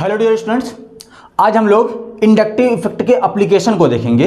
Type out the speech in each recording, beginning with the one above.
Hello dear students, आज हम लोग इंडक्टिव इफेक्ट के एप्लीकेशन को देखेंगे।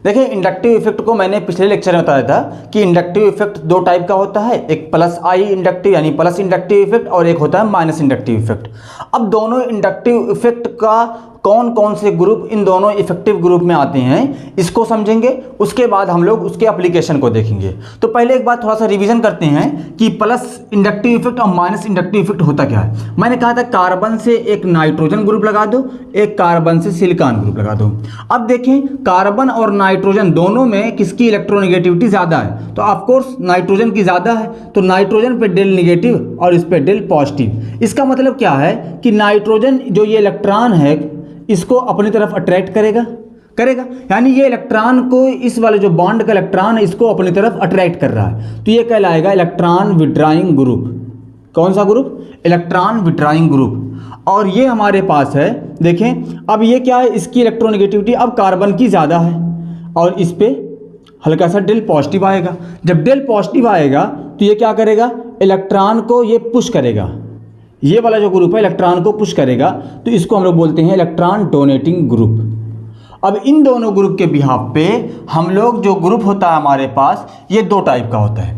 देखिए, इंडक्टिव इफेक्ट को मैंने पिछले लेक्चर में बताया था कि इंडक्टिव इफेक्ट दो टाइप का होता है, एक प्लस आई इंडक्टिव यानी प्लस इंडक्टिव इफेक्ट और एक होता है माइनस इंडक्टिव इफेक्ट। अब दोनों इंडक्टिव इफेक्ट का कौन कौन से ग्रुप इन दोनों इफेक्टिव ग्रुप में आते हैं इसको समझेंगे, उसके बाद हम लोग उसके एप्लीकेशन को देखेंगे। तो पहले एक बात थोड़ा सा रिवीजन करते हैं कि प्लस इंडक्टिव इफेक्ट और माइनस इंडक्टिव इफेक्ट होता क्या है। मैंने कहा था कार्बन से एक नाइट्रोजन ग्रुप लगा दो, एक कार्बन से सिलिकॉन ग्रुप लगा दो। अब देखें, कार्बन और नाइट्रोजन दोनों में किसकी इलेक्ट्रोनेगेटिविटी ज़्यादा है, तो ऑफकोर्स नाइट्रोजन की ज़्यादा है, तो नाइट्रोजन पे डेल निगेटिव और इस पे डेल पॉजिटिव। इसका मतलब क्या है कि नाइट्रोजन जो ये इलेक्ट्रॉन है इसको अपनी तरफ अट्रैक्ट करेगा, यानी ये इलेक्ट्रॉन को, इस वाले जो बॉन्ड का इलेक्ट्रॉन है इसको अपनी तरफ अट्रैक्ट कर रहा है, तो ये कहलाएगा इलेक्ट्रॉन विड्रॉइंग ग्रुप। कौन सा ग्रुप? Electron withdrawing group. और ये हमारे पास है, देखें अब ये क्या है, इसकी इलेक्ट्रोनेगेटिविटी अब कार्बन की ज़्यादा है और इस पे हल्का सा डेल पॉजिटिव आएगा। जब डेल पॉजिटिव आएगा तो ये क्या करेगा, इलेक्ट्रॉन को ये पुश करेगा, ये वाला जो ग्रुप है इलेक्ट्रॉन को पुश करेगा, तो इसको हम लोग बोलते हैं इलेक्ट्रॉन डोनेटिंग ग्रुप। अब इन दोनों ग्रुप के बिहाफ पे हम लोग जो ग्रुप होता है हमारे पास, ये दो टाइप का होता है,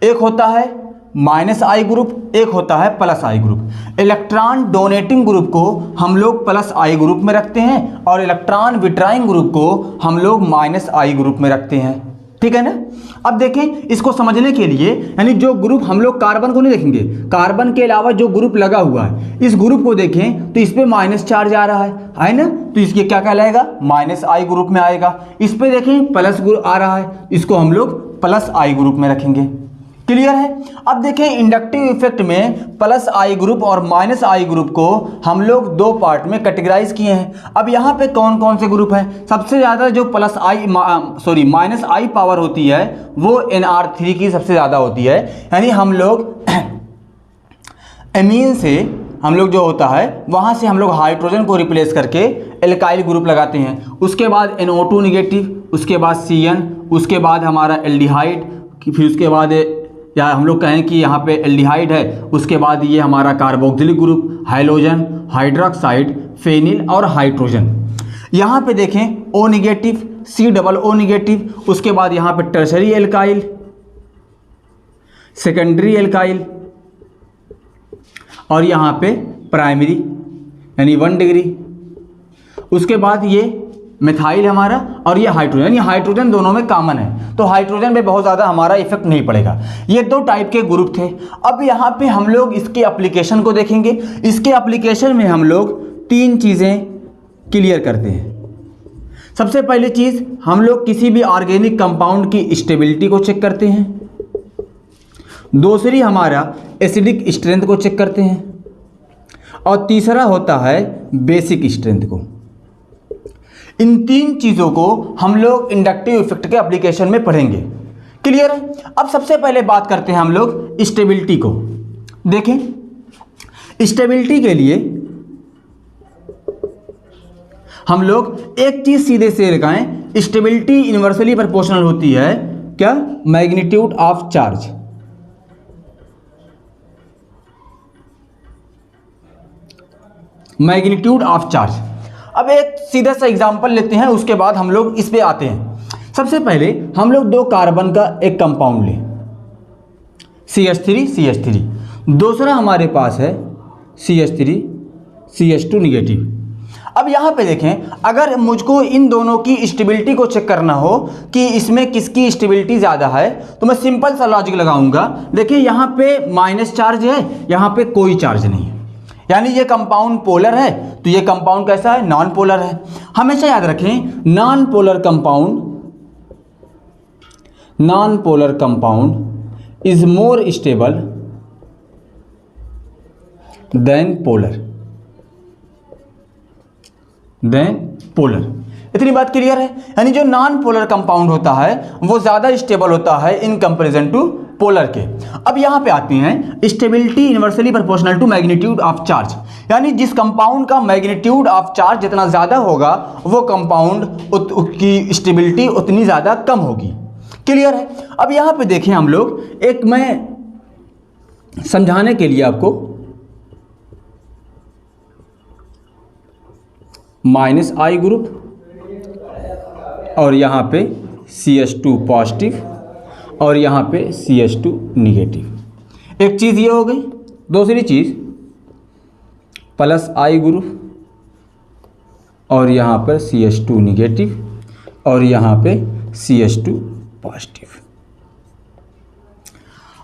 एक होता है माइनस आई ग्रुप, एक होता है plus I group. Electron donating group को हम लोग प्लस आई ग्रुप में रखते हैं और इलेक्ट्रॉन विड्रॉइंग ग्रुप को हम लोग माइनस आई ग्रुप में रखते हैं, ठीक है ना। अब देखें, इसको समझने के लिए, यानी जो ग्रुप हम लोग कार्बन को नहीं देखेंगे, कार्बन के अलावा जो ग्रुप लगा हुआ है इस ग्रुप को देखें तो इस पे माइनस चार्ज आ रहा है ना, तो इसके क्या कहलाएगा, माइनस आई ग्रुप में आएगा। इस पे देखें प्लस ग्रुप आ रहा है, इसको हम लोग प्लस आई ग्रुप में रखेंगे। क्लियर है। अब देखें, इंडक्टिव इफेक्ट में प्लस आई ग्रुप और माइनस आई ग्रुप को हम लोग दो पार्ट में कैटेगराइज किए हैं। अब यहाँ पे कौन कौन से ग्रुप हैं, सबसे ज़्यादा जो प्लस आई माइनस आई पावर होती है वो NR3 की सबसे ज़्यादा होती है, यानी हम लोग एमीन से हम लोग जो होता है वहाँ से हम लोग हाइड्रोजन को रिप्लेस करके एल्काइल ग्रुप लगाते हैं। उसके बाद NO2 निगेटिव, उसके बाद CN, उसके बाद हमारा एल्डिहाइड, फिर उसके बाद या हम लोग कहें कि यहाँ पे एल्डिहाइड है, उसके बाद ये हमारा carboxylic group, hydrogen, hydroxide, phenyl और हाइड्रोजन। यहाँ पे देखें O निगेटिव, COO निगेटिव, उसके बाद यहाँ पे टर्शरी एल्काइल, सेकेंडरी एल्काइल और यहाँ पे प्राइमरी यानी 1 डिग्री। उसके बाद ये मिथाइल हमारा और ये हाइड्रोजन, यानी हाइड्रोजन दोनों में कॉमन है, तो हाइड्रोजन पे बहुत ज़्यादा हमारा इफेक्ट नहीं पड़ेगा। ये दो टाइप के ग्रुप थे। अब यहाँ पे हम लोग इसके एप्लीकेशन को देखेंगे। इसके एप्लीकेशन में हम लोग तीन चीज़ें क्लियर करते हैं। सबसे पहली चीज़, हम लोग किसी भी ऑर्गेनिक कंपाउंड की स्टेबिलिटी को चेक करते हैं। दूसरी हमारा एसिडिक स्ट्रेंथ को चेक करते हैं और तीसरा होता है बेसिक स्ट्रेंथ को। इन तीन चीज़ों को हम लोग इंडक्टिव इफेक्ट के एप्लीकेशन में पढ़ेंगे। क्लियर है। अब सबसे पहले बात करते हैं हम लोग स्टेबिलिटी को। देखें, स्टेबिलिटी के लिए हम लोग एक चीज़ सीधे से लगाएं, स्टेबिलिटी इनवर्सली प्रोपोर्शनल होती है क्या, magnitude of charge. Magnitude of charge. अब एक सीधा सा एग्जांपल लेते हैं, उसके बाद हम लोग इस पे आते हैं। सबसे पहले हम लोग दो कार्बन का एक कंपाउंड लें, CH3 दूसरा हमारे पास है CH2 निगेटिव। अब यहाँ पे देखें, अगर मुझको इन दोनों की स्टेबिलिटी को चेक करना हो कि इसमें किसकी स्टेबिलिटी ज़्यादा है, तो मैं सिंपल सा लॉजिक लगाऊंगा। देखिए, यहाँ पे माइनस चार्ज है, यहाँ पे कोई चार्ज नहीं है, यानी ये कंपाउंड पोलर है, तो ये कंपाउंड कैसा है, नॉन पोलर है। हमेशा याद रखें, non polar compound is more stable then polar. इतनी बात क्लियर है। यानी जो नॉन पोलर कंपाउंड होता है वो ज़्यादा स्टेबल होता है इन कंपेरिजन टू पोलर के। अब यहाँ पे आते हैं, stability inversely proportional to magnitude of charge, यानी जिस कंपाउंड का मैग्नीट्यूड ऑफ चार्ज जितना ज़्यादा होगा वो कंपाउंड की स्टेबिलिटी उतनी ज़्यादा कम होगी। क्लियर है। अब यहाँ पे देखें हम लोग, एक मैं समझाने के लिए आपको माइनस आई ग्रुप और यहाँ पे CH2 पॉजिटिव और यहाँ पे CH2 निगेटिव। एक चीज़ ये हो गई। दूसरी चीज़ प्लस आई ग्रुप और यहाँ पर CH2 निगेटिव और यहाँ पे CH2 पॉजिटिव।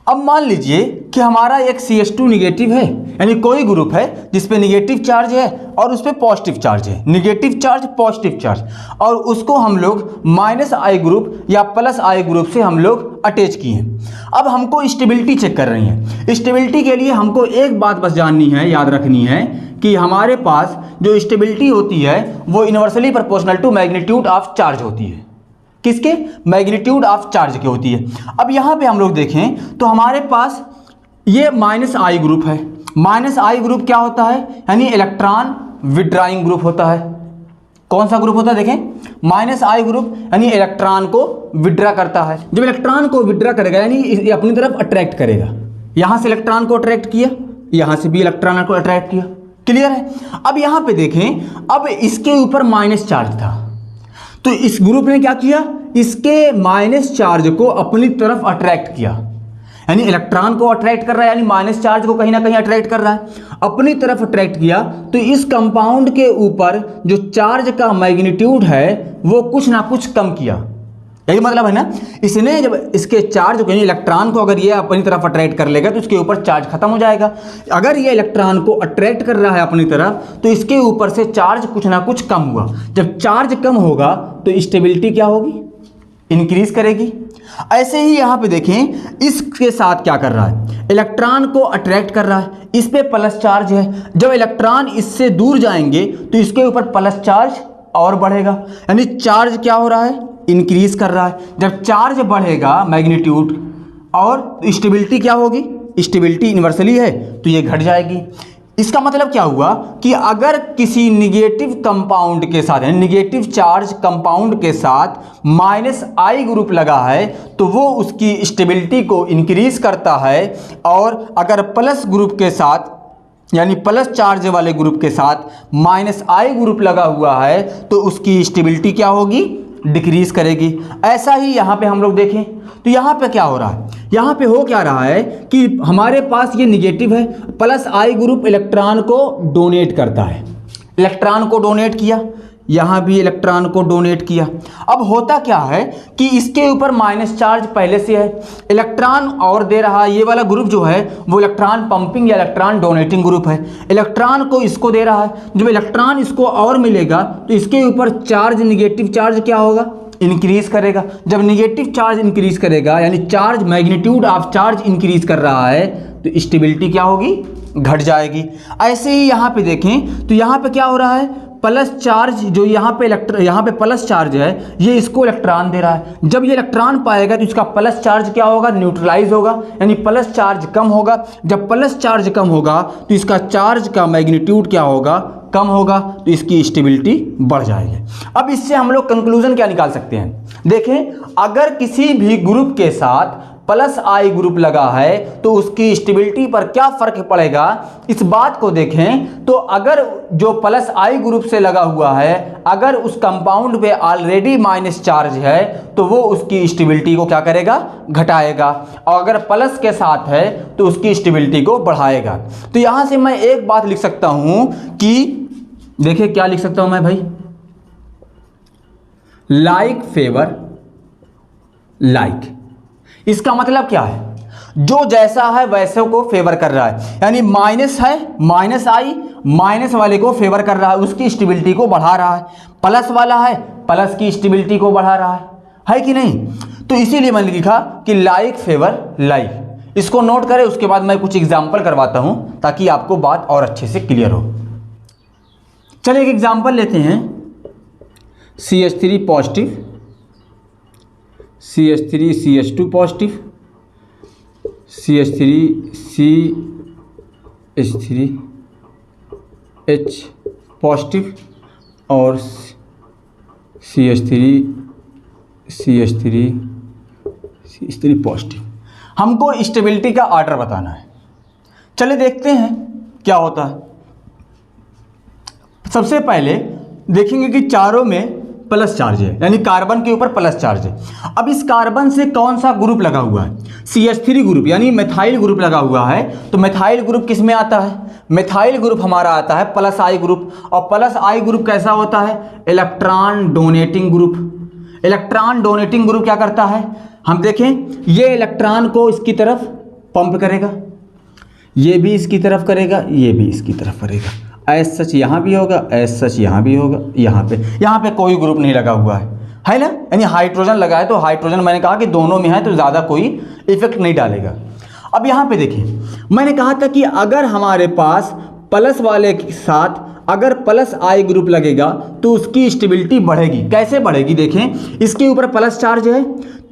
अब मान लीजिए कि हमारा एक CH2 निगेटिव है, यानी कोई ग्रुप है जिस पे निगेटिव चार्ज है और उस पे पॉजिटिव चार्ज है, निगेटिव चार्ज पॉजिटिव चार्ज, और उसको हम लोग माइनस आई ग्रुप या प्लस आई ग्रुप से हम लोग अटैच किए हैं। अब हमको स्टेबिलिटी चेक कर रही है। स्टेबिलिटी के लिए हमको एक बात बस जाननी है, याद रखनी है कि हमारे पास जो स्टेबिलिटी होती है वो inversely proportional to magnitude of charge होती है। किसके? मैग्नीट्यूड ऑफ चार्ज की होती है। अब यहाँ पे हम लोग देखें तो हमारे पास ये माइनस आई ग्रुप है। माइनस आई ग्रुप क्या होता है? यानी इलेक्ट्रॉन विड्राइंग ग्रुप होता है। कौन सा ग्रुप होता है? देखें, माइनस आई ग्रुप यानी इलेक्ट्रॉन को विड्रा करता है। जब इलेक्ट्रॉन को विड्रा करेगा यानी ये अपनी तरफ अट्रैक्ट करेगा। यहाँ से इलेक्ट्रॉन को अट्रैक्ट किया, यहाँ से भी इलेक्ट्रॉन को अट्रैक्ट किया। क्लियर है? अब यहाँ पे देखें, अब इसके ऊपर माइनस चार्ज था तो इस ग्रुप ने क्या किया? इसके माइनस चार्ज को अपनी तरफ अट्रैक्ट किया, यानी इलेक्ट्रॉन को अट्रैक्ट कर रहा है, यानी माइनस चार्ज को कहीं ना कहीं अट्रैक्ट कर रहा है, अपनी तरफ अट्रैक्ट किया। तो इस कंपाउंड के ऊपर जो चार्ज का मैग्नीट्यूड है वो कुछ ना कुछ कम किया। यही मतलब है ना। इसने जब इसके चार्ज को, यानी इलेक्ट्रॉन को अगर ये अपनी तरफ अट्रैक्ट कर लेगा तो इसके ऊपर चार्ज खत्म हो जाएगा। अगर ये इलेक्ट्रॉन को अट्रैक्ट कर रहा है अपनी तरफ तो इसके ऊपर से चार्ज कुछ ना कुछ कम हुआ। जब चार्ज कम होगा तो स्टेबिलिटी क्या होगी? इंक्रीज करेगी। ऐसे ही यहाँ पे देखें, इसके साथ क्या कर रहा है? इलेक्ट्रॉन को अट्रैक्ट कर रहा है, इस पे प्लस चार्ज है। जब इलेक्ट्रॉन इससे दूर जाएंगे तो इसके ऊपर प्लस चार्ज और बढ़ेगा, यानी चार्ज क्या हो रहा है? इंक्रीज कर रहा है। जब चार्ज बढ़ेगा मैग्नीट्यूड और स्टेबिलिटी क्या होगी? स्टेबिलिटी इन्वर्सली है तो ये घट जाएगी। इसका मतलब क्या हुआ कि अगर किसी निगेटिव कंपाउंड के साथ, यानी निगेटिव चार्ज कंपाउंड के साथ माइनस आई ग्रुप लगा है तो वो उसकी स्टेबिलिटी को इंक्रीज करता है, और अगर प्लस ग्रुप के साथ, यानी प्लस चार्ज वाले ग्रुप के साथ माइनस आई ग्रुप लगा हुआ है तो उसकी स्टेबिलिटी क्या होगी? डिक्रीज करेगी। ऐसा ही यहाँ पे हम लोग देखें तो यहाँ पे क्या हो रहा है? यहाँ पे हो क्या रहा है कि हमारे पास ये निगेटिव है, प्लस आई ग्रुप इलेक्ट्रॉन को डोनेट करता है। इलेक्ट्रॉन को डोनेट किया, यहाँ भी इलेक्ट्रॉन को डोनेट किया। अब होता क्या है कि इसके ऊपर माइनस चार्ज पहले से है, इलेक्ट्रॉन और दे रहा है। ये वाला ग्रुप जो है वो इलेक्ट्रॉन पंपिंग या इलेक्ट्रॉन डोनेटिंग ग्रुप है। इलेक्ट्रॉन को इसको दे रहा है, जब इलेक्ट्रॉन इसको और मिलेगा तो इसके ऊपर चार्ज, निगेटिव चार्ज क्या होगा? इंक्रीज करेगा। जब निगेटिव चार्ज इंक्रीज करेगा यानी charge, magnitude of charge increase कर रहा है तो स्टेबिलिटी क्या होगी? घट जाएगी। ऐसे ही यहाँ पे देखें तो यहाँ पे क्या हो रहा है? प्लस चार्ज जो यहाँ पे प्लस चार्ज है ये इसको इलेक्ट्रॉन दे रहा है। जब ये इलेक्ट्रॉन पाएगा तो इसका प्लस चार्ज क्या होगा? न्यूट्रलाइज होगा, यानी प्लस चार्ज कम होगा। जब प्लस चार्ज कम होगा तो इसका चार्ज का मैग्नीट्यूड क्या होगा? कम होगा, तो इसकी स्टेबिलिटी बढ़ जाएगी। अब इससे हम लोग कंक्लूजन क्या निकाल सकते हैं? देखें, अगर किसी भी ग्रुप के साथ प्लस आई ग्रुप लगा है तो उसकी स्टेबिलिटी पर क्या फर्क पड़ेगा, इस बात को देखें। तो अगर जो प्लस आई ग्रुप से लगा हुआ है, अगर उस कंपाउंड पे ऑलरेडी माइनस चार्ज है तो वो उसकी स्टेबिलिटी को क्या करेगा? घटाएगा, और अगर प्लस के साथ है तो उसकी स्टेबिलिटी को बढ़ाएगा। तो यहां से मैं एक बात लिख सकता हूं कि देखिए क्या लिख सकता हूं मैं भाई, लाइक फेवर लाइक। इसका मतलब क्या है? जो जैसा है वैसे को फेवर कर रहा है, यानी माइनस है, माइनस आई माइनस वाले को फेवर कर रहा है, उसकी स्टेबिलिटी को बढ़ा रहा है। प्लस वाला है, प्लस की स्टेबिलिटी को बढ़ा रहा है कि नहीं? तो इसीलिए मैंने लिखा कि लाइक फेवर लाइक। इसको नोट करें, उसके बाद मैं कुछ एग्जाम्पल करवाता हूं ताकि आपको बात और अच्छे से क्लियर हो। चलिए एक एग्जाम्पल लेते हैं। CH3 positive, CH3 CH2 positive, CH3 CH3H positive और CH3 पॉजिटिव। हमको स्टेबिलिटी का ऑर्डर बताना है। चलिए देखते हैं क्या होता है। सबसे पहले देखेंगे कि चारों में प्लस चार्ज है, यानी कार्बन के ऊपर प्लस चार्ज है। अब इस कार्बन से कौन सा ग्रुप लगा हुआ है? CH3 ग्रुप, यानी मेथाइल ग्रुप लगा हुआ है। तो मेथाइल ग्रुप किस में आता है? मेथाइल ग्रुप हमारा आता है प्लस आई ग्रुप। और प्लस आई ग्रुप कैसा होता है? Electron donating group. Electron donating group क्या करता है? हम देखें, ये इलेक्ट्रॉन को इसकी तरफ पंप करेगा, ये भी इसकी तरफ करेगा, ये भी इसकी तरफ करेगा। एज सच यहाँ भी होगा, एज सच यहाँ भी होगा। यहाँ पे कोई ग्रुप नहीं लगा हुआ है ना, यानी हाइड्रोजन लगा है। तो हाइड्रोजन मैंने कहा कि दोनों में है तो ज़्यादा कोई इफेक्ट नहीं डालेगा। अब यहाँ पे देखिए, मैंने कहा था कि अगर हमारे पास प्लस वाले के साथ अगर प्लस आई ग्रुप लगेगा तो उसकी स्टेबिलिटी बढ़ेगी। कैसे बढ़ेगी? देखें, इसके ऊपर प्लस चार्ज है,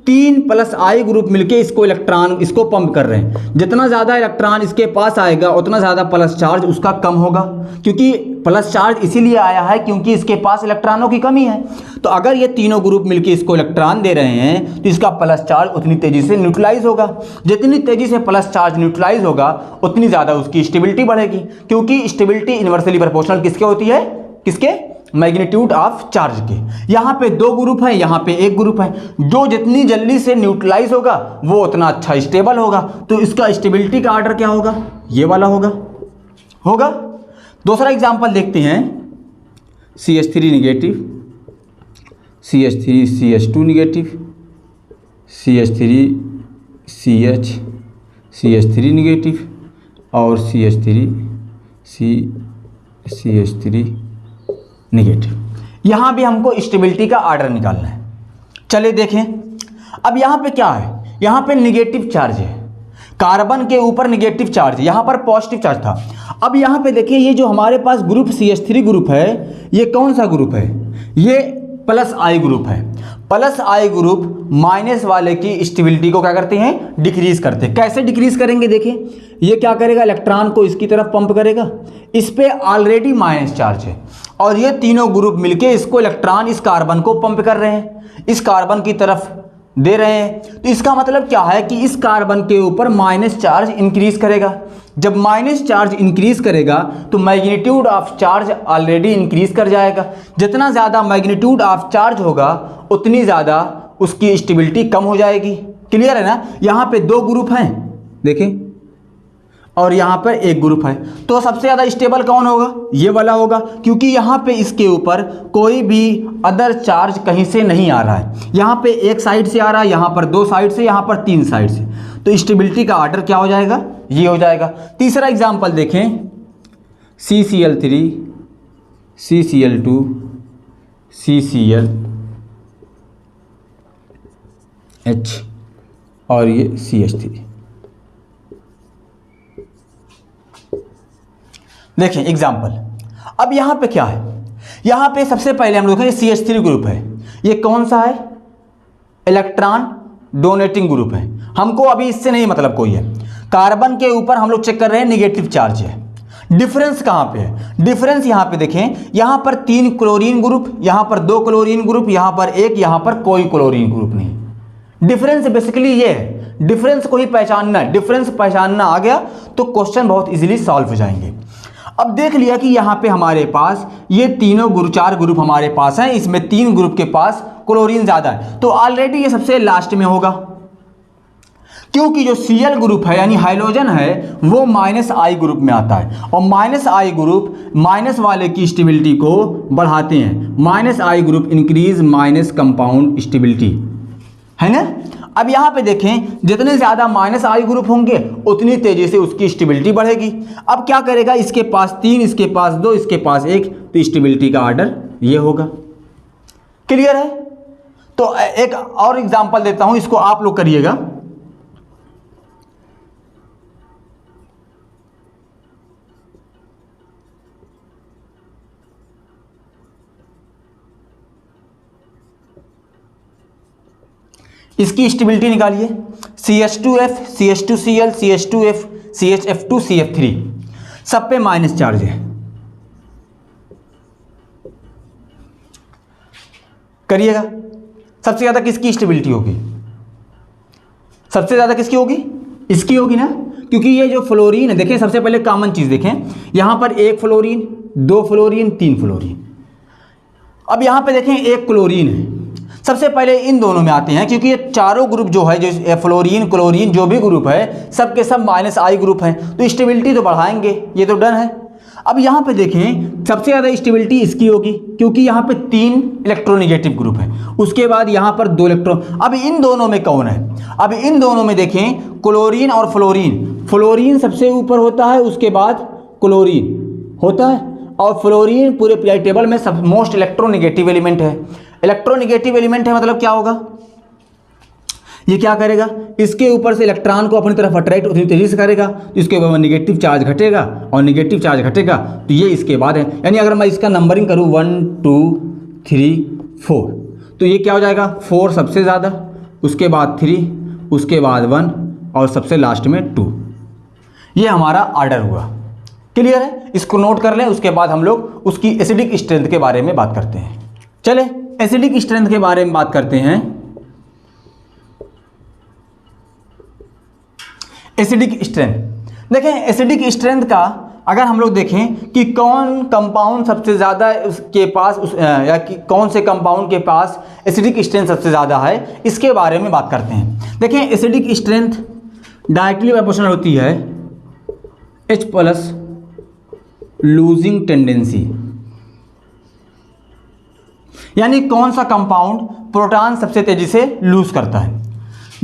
3 प्लस आई ग्रुप मिलके इसको पंप कर रहे हैं। जितना ज़्यादा इलेक्ट्रॉन इसके पास आएगा उतना ज़्यादा प्लस चार्ज उसका कम होगा, क्योंकि प्लस चार्ज इसीलिए आया है क्योंकि इसके पास इलेक्ट्रॉनों की कमी है। तो अगर ये तीनों ग्रुप मिलके इसको इलेक्ट्रॉन दे रहे हैं तो इसका प्लस चार्ज उतनी तेज़ी से न्यूट्रलाइज होगा। जितनी तेज़ी से प्लस चार्ज न्यूट्रलाइज होगा उतनी ज़्यादा उसकी स्टेबिलिटी बढ़ेगी, क्योंकि स्टेबिलिटी इन्वर्सली प्रोपोर्शनल किसके होती है? किसके? मैग्नीट्यूड ऑफ चार्ज के। यहाँ पे 2 ग्रुप है, यहाँ पे 1 ग्रुप है। जो जितनी जल्दी से न्यूट्रलाइज होगा वो उतना अच्छा स्टेबल होगा। तो इसका स्टेबिलिटी का ऑर्डर क्या होगा? ये वाला होगा। दूसरा एग्जांपल देखते हैं, CH3 negative, CH3 CH2 negative, CH3 CH CH3 negative और CH3 CH3 निगेटिव। यहाँ भी हमको स्टेबिलिटी का ऑर्डर निकालना है। चलिए देखें, अब यहाँ पे क्या है? यहाँ पे निगेटिव चार्ज है, कार्बन के ऊपर निगेटिव चार्ज है, यहाँ पर पॉजिटिव चार्ज था। अब यहाँ पे देखिए, ये जो हमारे पास ग्रुप CH3 ग्रुप है, ये कौन सा ग्रुप है? ये प्लस आई ग्रुप है। प्लस आई ग्रुप माइनस वाले की स्टेबिलिटी को क्या करते हैं? डिक्रीज करते हैं। कैसे डिक्रीज करेंगे? देखिए, ये क्या करेगा? इलेक्ट्रॉन को इसकी तरफ पंप करेगा, इस पे ऑलरेडी माइनस चार्ज है और ये तीनों ग्रुप मिलके इसको इलेक्ट्रॉन इस कार्बन को पंप कर रहे हैं, इस कार्बन की तरफ दे रहे हैं। तो इसका मतलब क्या है कि इस कार्बन के ऊपर माइनस चार्ज इंक्रीज करेगा। जब माइनस चार्ज इंक्रीज करेगा तो magnitude of charge already increase कर जाएगा। जितना ज़्यादा मैग्नीट्यूड ऑफ चार्ज होगा उतनी ज़्यादा उसकी स्टेबिलिटी कम हो जाएगी। क्लियर है ना? यहाँ पे 2 ग्रुप हैं, देखें, और यहाँ पर 1 ग्रुप है। तो सबसे ज़्यादा स्टेबल कौन होगा? ये वाला होगा, क्योंकि यहाँ पे इसके ऊपर कोई भी अदर चार्ज कहीं से नहीं आ रहा है। यहाँ पे 1 साइड से आ रहा है, यहाँ पर 2 साइड से, यहाँ पर 3 साइड से। तो स्टेबिलिटी का ऑर्डर क्या हो जाएगा? ये हो जाएगा। तीसरा एग्जाम्पल देखें, CCl3 CCl2 CCl H और ये CH3। देखें एग्जाम्पल। अब यहाँ पे क्या है? यहाँ पे सबसे पहले हम लोग हैं, CH3 ग्रुप है। ये कौन सा है? इलेक्ट्रॉन डोनेटिंग ग्रुप है। हमको अभी इससे नहीं मतलब कोई है। कार्बन के ऊपर हम लोग चेक कर रहे हैं निगेटिव चार्ज है। डिफरेंस कहाँ पे है? डिफरेंस यहाँ पे देखें, यहाँ पर 3 क्लोरीन ग्रुप, यहाँ पर 2 क्लोरीन ग्रुप, यहाँ पर 1, यहाँ पर कोई क्लोरीन ग्रुप नहीं। डिफरेंस बेसिकली ये है, डिफरेंस को ही पहचानना है। डिफरेंस पहचानना आ गया तो क्वेश्चन बहुत इजीली सॉल्व हो जाएंगे। अब देख लिया कि यहाँ पे हमारे पास ये तीनों 4 ग्रुप हमारे पास हैं, इसमें 3 ग्रुप के पास क्लोरीन ज़्यादा है, तो ऑलरेडी ये सबसे लास्ट में होगा, क्योंकि जो Cl ग्रुप है यानी हाइड्रोजन है वो माइनस आई ग्रुप में आता है, और माइनस आई ग्रुप माइनस वाले की स्टेबिलिटी को बढ़ाते हैं। Minus I group increase minus compound stability, है ना। अब यहाँ पे देखें, जितने ज़्यादा माइनस आई ग्रुप होंगे उतनी तेज़ी से उसकी स्टेबिलिटी बढ़ेगी। अब क्या करेगा? इसके पास 3, इसके पास 2, इसके पास 1, तो स्टेबिलिटी का ऑर्डर ये होगा। क्लियर है? तो एक और एग्जांपल देता हूं, इसको आप लोग करिएगा। इसकी स्टेबिलिटी निकालिए। CH2F CH2Cl CH2F CHF2 CF3 सब पे माइनस चार्ज है। करिएगा। सबसे ज़्यादा किसकी स्टेबिलिटी होगी? सबसे ज़्यादा किसकी होगी? इसकी होगी ना, क्योंकि ये जो फ्लोरीन है, देखें सबसे पहले कॉमन चीज़ देखें, यहाँ पर 1 फ्लोरीन 2 फ्लोरीन 3 फ्लोरीन, अब यहाँ पे देखें एक क्लोरीन है, सबसे पहले इन दोनों में आते हैं क्योंकि ये चारों ग्रुप जो है, जो फ्लोरीन क्लोरीन जो भी ग्रुप है सब के सब -I ग्रुप हैं, तो स्टेबिलिटी तो बढ़ाएंगे, ये तो डन है। अब यहाँ पे देखें सबसे ज़्यादा स्टेबिलिटी इसकी होगी क्योंकि यहाँ पे 3 इलेक्ट्रोनेगेटिव ग्रुप हैं, उसके बाद यहाँ पर 2 इलेक्ट्रॉन। अब इन दोनों में कौन है? अब इन दोनों में देखें क्लोरीन और फ्लोरीन, फ्लोरीन सबसे ऊपर होता है, उसके बाद क्लोरीन होता है, और फ्लोरीन पूरे पीरियोडिक टेबल में सब मोस्ट इलेक्ट्रोनेगेटिव एलिमेंट है। इलेक्ट्रोनेगेटिव एलिमेंट है मतलब क्या होगा, ये क्या करेगा, इसके ऊपर से इलेक्ट्रॉन को अपनी तरफ अट्रैक्ट उतनी तेजी से करेगा, तो इसके ऊपर नेगेटिव चार्ज घटेगा और नेगेटिव चार्ज घटेगा, तो ये इसके बाद है। यानी अगर मैं इसका नंबरिंग करूँ 1 2 3 4, तो ये क्या हो जाएगा, 4 सबसे ज़्यादा, उसके बाद 3, उसके बाद 1 और सबसे लास्ट में 2। ये हमारा आर्डर हुआ। क्लियर है? इसको नोट कर लें, उसके बाद हम लोग उसकी एसिडिक स्ट्रेंथ के बारे में बात करते हैं। चले एसिडिक स्ट्रेंथ के बारे में बात करते हैं। एसिडिक स्ट्रेंथ देखें, एसिडिक स्ट्रेंथ का अगर हम लोग देखें कि कौन कंपाउंड सबसे ज़्यादा उसके पास या कि कौन से कंपाउंड के पास एसिडिक स्ट्रेंथ सबसे ज़्यादा है, इसके बारे में बात करते हैं। देखें एसिडिक स्ट्रेंथ डायरेक्टली प्रोपोर्शनल होती है H+ लूजिंग टेंडेंसी, यानी कौन सा कंपाउंड प्रोटॉन सबसे तेजी से लूज करता है,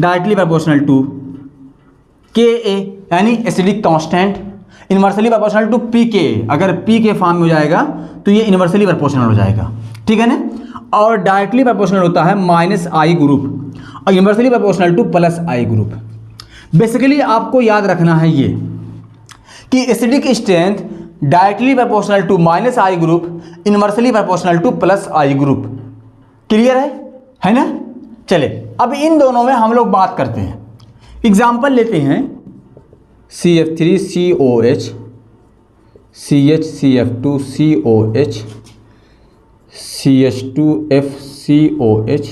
डायरेक्टली प्रोपोर्शनल टू Ka यानी acidic constant, inversely proportional to pKa। अगर P के फॉर्म में हो जाएगा तो ये इनवर्सली प्रोपोर्शनल हो जाएगा, ठीक है ना। और डायरेक्टली प्रोपोर्शनल होता है -I ग्रुप और inversely proportional to +I group. Basically आपको याद रखना है ये कि acidic strength directly proportional to -I group, inversely proportional to +I group. Clear है ना। चले अब इन दोनों में हम लोग बात करते हैं। एग्जाम्पल लेते हैं CF3COH, CHCF2COH, CH2FCOH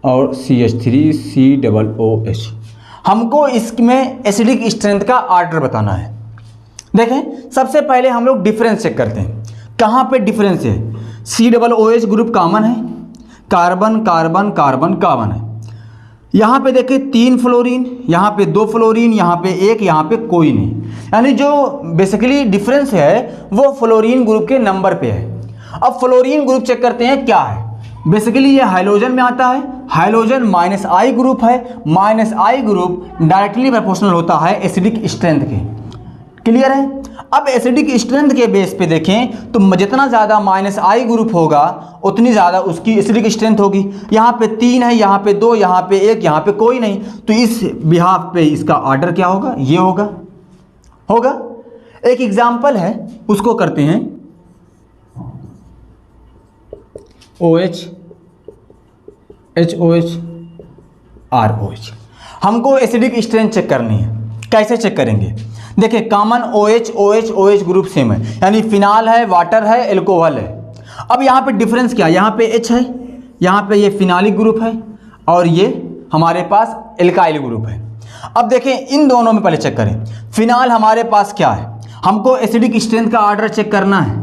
और CH3COOH। हमको इसमें एसिडिक स्ट्रेंथ का आर्डर बताना है। देखें सबसे पहले हम लोग डिफरेंस चेक करते हैं, कहाँ पे डिफरेंस है। COOH ग्रुप कॉमन है, कार्बन कार्बन कार्बन कॉमन है। यहाँ पे देखें 3 फ्लोरीन, यहाँ पे 2 फ्लोरीन, यहाँ पे 1, यहाँ पे कोई नहीं। यानी जो बेसिकली डिफरेंस है वो फ्लोरीन ग्रुप के नंबर पे है। अब फ्लोरीन ग्रुप चेक करते हैं क्या है। बेसिकली ये हाइड्रोजन में आता है, हाइड्रोजन -I ग्रुप है, -I ग्रुप डायरेक्टली प्रोपोर्शनल होता है एसिडिक स्ट्रेंथ के। क्लियर है। अब एसिडिक स्ट्रेंथ के बेस पे देखें तो जितना ज़्यादा -I ग्रुप होगा उतनी ज़्यादा उसकी एसिडिक स्ट्रेंथ होगी। यहाँ पे 3 है, यहाँ पे 2, यहाँ पे 1, यहाँ पे कोई नहीं, तो इस बिहाफ पे इसका आर्डर क्या होगा, ये होगा। एक एग्जाम्पल है उसको करते हैं। OH HOH ROH। हमको एसिडिक स्ट्रेंथ चेक करनी है। कैसे चेक करेंगे? देखिए कॉमन OH ग्रुप सेम है, यानी फिनाल है, वाटर है, एल्कोहल है। अब यहाँ पे डिफरेंस क्या है, यहाँ पे H है, यहाँ पे ये फिनालिक ग्रुप है और ये हमारे पास एल्काइल ग्रुप है। अब देखें इन दोनों में पहले चेक करें। फिनाल हमारे पास क्या है, हमको एसिडिक स्ट्रेंथ का आर्डर चेक करना है,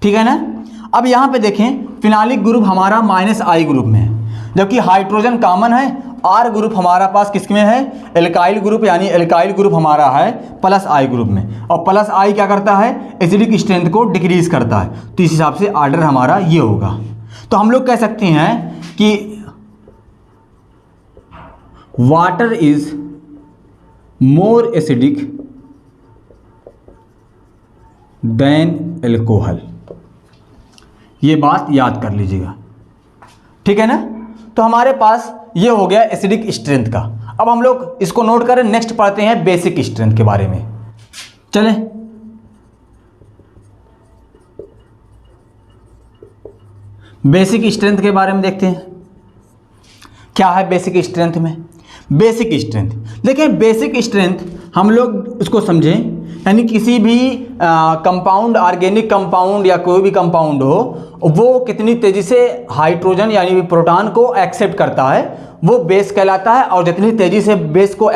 ठीक है ना। अब यहाँ पे देखें फिनालिक ग्रुप हमारा -I ग्रुप में है, जबकि हाइड्रोजन कॉमन है। R ग्रुप हमारा पास किसमें है, एल्काइल ग्रुप, यानी एल्काइल ग्रुप हमारा है +I ग्रुप में, और +I क्या करता है, एसिडिक स्ट्रेंथ को डिक्रीज करता है। तो इस हिसाब से आर्डर हमारा ये होगा। तो हम लोग कह सकते हैं कि water is more acidic then alcohol. ये बात याद कर लीजिएगा, ठीक है ना। तो हमारे पास ये हो गया एसिडिक स्ट्रेंथ का। अब हम लोग इसको नोट करें, नेक्स्ट पढ़ते हैं बेसिक स्ट्रेंथ के बारे में। चलें बेसिक स्ट्रेंथ के बारे में देखते हैं क्या है बेसिक स्ट्रेंथ में। बेसिक स्ट्रेंथ देखिए, बेसिक स्ट्रेंथ हम लोग इसको समझें, यानी किसी भी कंपाउंड, ऑर्गेनिक कंपाउंड या कोई भी कंपाउंड हो, वो कितनी तेज़ी से हाइड्रोजन यानी प्रोटॉन को एक्सेप्ट करता है वो बेस कहलाता है, और जितनी तेज़ी से बेस को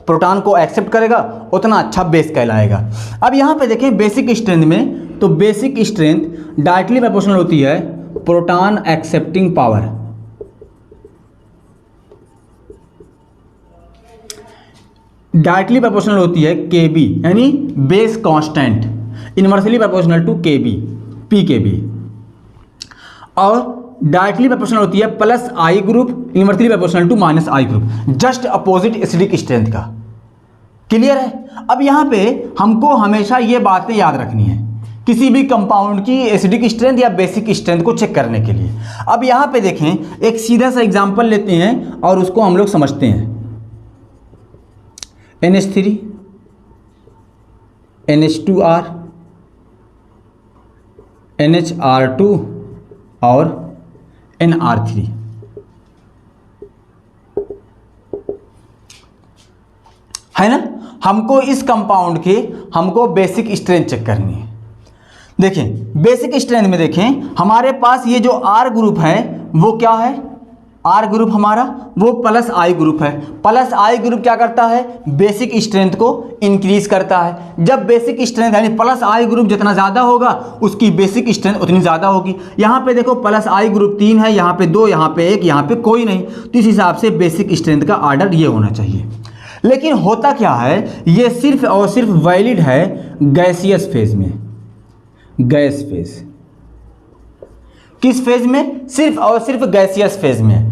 प्रोटॉन को एक्सेप्ट करेगा उतना अच्छा बेस कहलाएगा। अब यहाँ पे देखें बेसिक स्ट्रेंथ में, तो बेसिक स्ट्रेंथ डायरेक्टली प्रोपोर्शनल होती है proton accepting power, directly proportional होती है Kb यानी base constant, inversely proportional to Kb, Pkb, और डायरेक्टली प्रोपोर्शनल होती है plus I group, inversely proportional to minus I group, just opposite acidic strength का। Clear है? अब यहाँ पे हमको हमेशा ये बातें याद रखनी है किसी भी कंपाउंड की एसिडिक स्ट्रेंथ या बेसिक स्ट्रेंथ को चेक करने के लिए। अब यहाँ पे देखें, एक सीधा सा एग्जांपल लेते हैं और उसको हम लोग समझते हैं। NH3, NH2R, NHR2 और NR3। है ना? हमको इस कंपाउंड के हमको बेसिक स्ट्रेंथ चेक करनी है। देखें बेसिक स्ट्रेंथ में देखें हमारे पास ये जो R ग्रुप है वो क्या है, R ग्रुप हमारा वो प्लस I ग्रुप है। प्लस I ग्रुप क्या करता है, बेसिक स्ट्रेंथ को इंक्रीज करता है। जब बेसिक स्ट्रेंथ यानी प्लस I ग्रुप जितना ज़्यादा होगा उसकी बेसिक स्ट्रेंथ उतनी ज़्यादा होगी। यहाँ पे देखो प्लस I ग्रुप 3 है, यहाँ पे 2, यहाँ पे 1, यहाँ पे कोई नहीं, तो इस हिसाब से बेसिक स्ट्रेंथ का आर्डर ये होना चाहिए। लेकिन होता क्या है, ये सिर्फ और सिर्फ वैलिड है गैसियस फेज में, गैस फेज। किस फेज में? सिर्फ और सिर्फ गैसियस फेज में।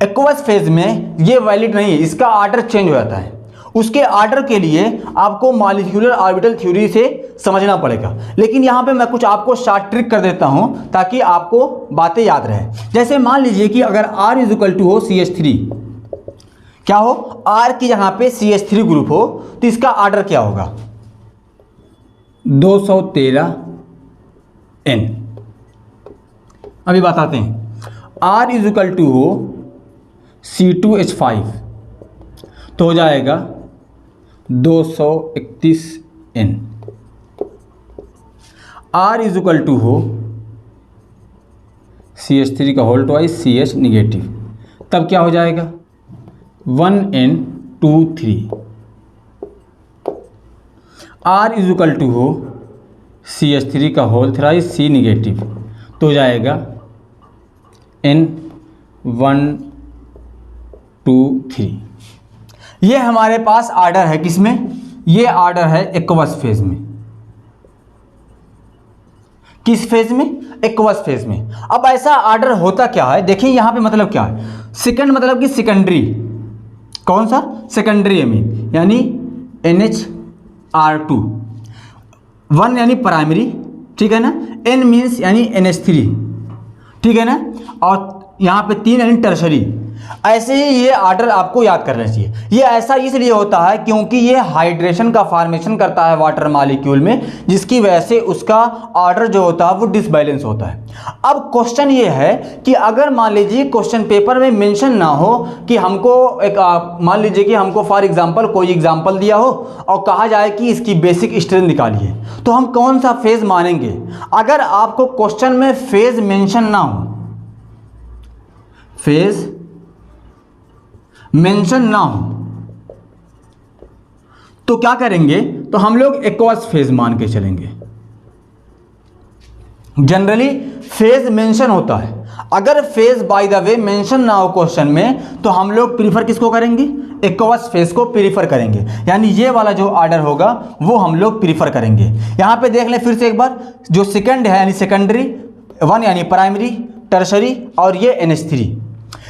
एक्वस फेज में ये वैलिड नहीं है, इसका आर्डर चेंज हो जाता है। उसके आर्डर के लिए आपको मॉलिक्यूलर ऑर्बिटल थ्योरी से समझना पड़ेगा। लेकिन यहाँ पे मैं कुछ आपको शॉर्ट ट्रिक कर देता हूँ ताकि आपको बातें याद रहे। जैसे मान लीजिए कि अगर R इक्वल टू हो CH3, क्या हो, R की जहाँ पे CH3 ग्रुप हो तो इसका आर्डर क्या होगा, 213 N। अभी बताते हैं। R इज इक्वल टू हो C2H5 तो हो जाएगा 231 N। R is equal to हो CH3 का होल ट्वाइस CH निगेटिव, तब क्या हो जाएगा 1N23। R is equal to हो CH3 का होल थ्राइस C निगेटिव, तो हो जाएगा N123। ये हमारे पास आर्डर है किसमें, ये आर्डर है एक्वस फेज में। किस फेज में, एक्वस फेज में। अब ऐसा आर्डर होता क्या है, देखिए यहां पे मतलब क्या है, सेकंड मतलब कि सेकेंडरी, कौन सा, सेकेंडरी एमीन यानी NHR2, 1 यानी प्राइमरी, ठीक है ना, N मीन्स यानी NH3, ठीक है ना, और यहाँ पे 3 यानी टर्शरी। ऐसे ही ये आर्डर आपको याद करना चाहिए। ये ऐसा इसलिए होता है क्योंकि ये हाइड्रेशन का फॉर्मेशन करता है वाटर मॉलिक्यूल में, जिसकी वजह से उसका आर्डर जो होता है वो डिसबैलेंस होता है। अब क्वेश्चन ये है कि अगर मान लीजिए क्वेश्चन पेपर में मेंशन ना हो कि हमको एक मान लीजिए कि हमको फॉर एग्जांपल कोई एग्जांपल दिया हो और कहा जाए कि इसकी बेसिक स्ट्रेंथ निकालिए, तो हम कौन सा फेज मानेंगे। अगर आपको क्वेश्चन में फेज मेंशन ना हो, फेज मेंशन ना हो, तो क्या करेंगे, तो हम लोग एक्वस फेज मान के चलेंगे। जनरली फेज मेंशन होता है, अगर phase by the way mention ना हो क्वेश्चन में तो हम लोग प्रीफर किसको करेंगे, एक्वस फेज को प्रीफर करेंगे। यानी ये वाला जो आर्डर होगा वो हम लोग प्रीफर करेंगे। यहां पे देख लें फिर से एक बार, जो सेकंड है यानी सेकेंडरी, 1 यानी प्राइमरी, टर्शरी और ये NH3,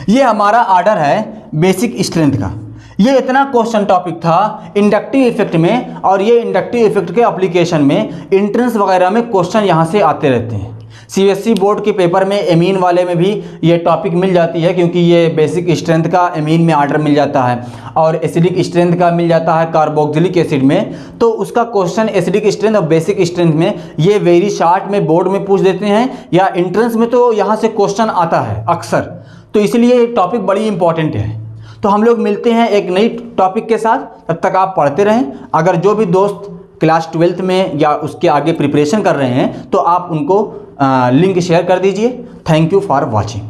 ये हमारा आर्डर है बेसिक स्ट्रेंथ का। ये इतना क्वेश्चन टॉपिक था इंडक्टिव इफेक्ट में, और ये इंडक्टिव इफेक्ट के एप्लीकेशन में एंट्रेंस वगैरह में क्वेश्चन यहाँ से आते रहते हैं। CBSE बोर्ड के पेपर में एमीन वाले में भी ये टॉपिक मिल जाती है, क्योंकि ये बेसिक स्ट्रेंथ का एमीन में आर्डर मिल जाता है और एसिडिक स्ट्रेंथ का मिल जाता है कार्बोक्सिलिक एसिड में। तो उसका क्वेश्चन एसिडिक स्ट्रेंथ और बेसिक स्ट्रेंथ में ये वेरी शॉर्ट में बोर्ड में पूछ देते हैं, या एंट्रेंस में तो यहाँ से क्वेश्चन आता है अक्सर। तो इसलिए ये टॉपिक बड़ी इंपॉर्टेंट है। तो हम लोग मिलते हैं एक नई टॉपिक के साथ, तब तक आप पढ़ते रहें। अगर जो भी दोस्त क्लास 12th में या उसके आगे प्रिपरेशन कर रहे हैं तो आप उनको लिंक शेयर कर दीजिए। Thank you for watching.